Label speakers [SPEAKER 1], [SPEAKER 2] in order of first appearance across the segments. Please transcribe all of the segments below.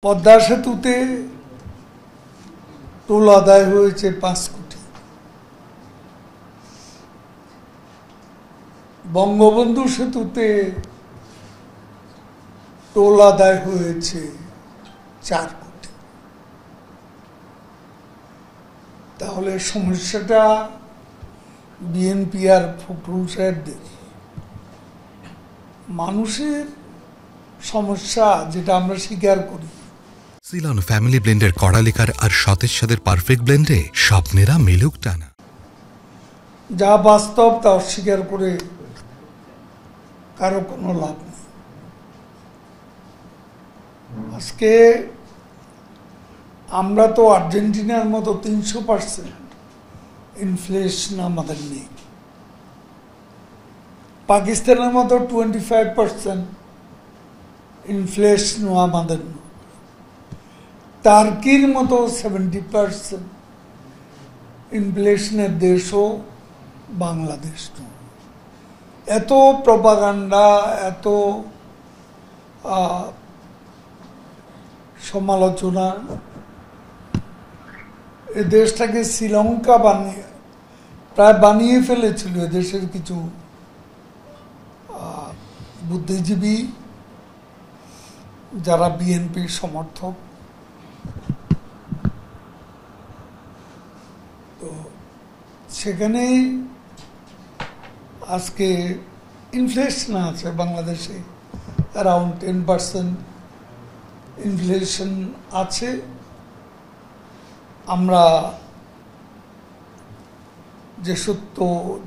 [SPEAKER 1] পদ্মা সেতুতে টোল আদায় হয়েছে 5 কোটি। বঙ্গবন্ধু সেতুতে টোল আদায় হয়েছে 4 কোটি। তাহলে সমস্যাটা বিএনপি আর ফখরুল সাহেবদের মানুষের সমস্যা, যেটা আমরা স্বীকার করি।
[SPEAKER 2] সিলন ফ্যামিলি ব্লেন্ডের কড়ালিকার আর সতেজ স্বাদের পারফেক্ট ব্লেন্ডে স্বপ্নেরা মেলুক টানা।
[SPEAKER 1] যা বাস্তব তা অস্বীকার করে কারো কোনো লাভ নেই। আজকে আমরা তো আর্জেন্টিনার মতো 300% ইনফ্লেশন আমাদের নেই, পাকিস্তানের মতো 25% ইনফ্লেশন আমাদের নেই, টার্কির মতো 70% ইনফ্লেশনের দেশও বাংলাদেশ নয়। এত প্রপাগান্ডা, এত সমালোচনা, এ দেশটাকে শ্রীলঙ্কা প্রায় বানিয়ে ফেলেছিল দেশের কিছু বুদ্ধিজীবী যারা বিএনপির সমর্থক। তো সেখানে আজকে ইনফ্লেশন আছে বাংলাদেশে, অ্যারাউন্ড 10% ইনফ্লেশন আছে। আমরা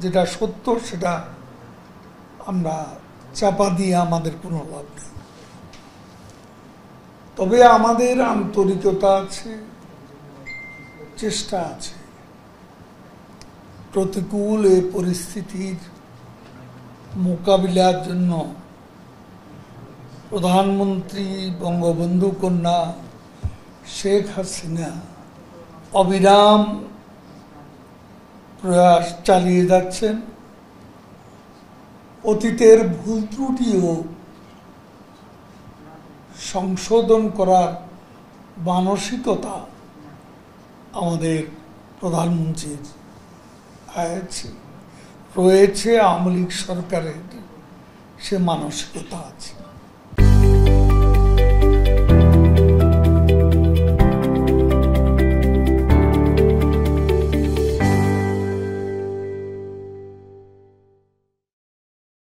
[SPEAKER 1] যেটা সত্য সেটা আমরা চাপা দিয়ে আমাদের কোনো লাভ নেই। তবে আমাদের আন্তরিকতা আছে, চেষ্টা আছে প্রতিকূল এই পরিস্থিতির মোকাবিলার জন্য। প্রধানমন্ত্রী বঙ্গবন্ধু কন্যা শেখ হাসিনা অবিরাম প্রয়াস চালিয়ে যাচ্ছেন। অতীতের ভুল ত্রুটিও সংশোধন করার মানসিকতা আমাদের প্রধানমন্ত্রীর রয়েছে, আওয়ামী লীগ সরকারের সে মানসিকতা আছে।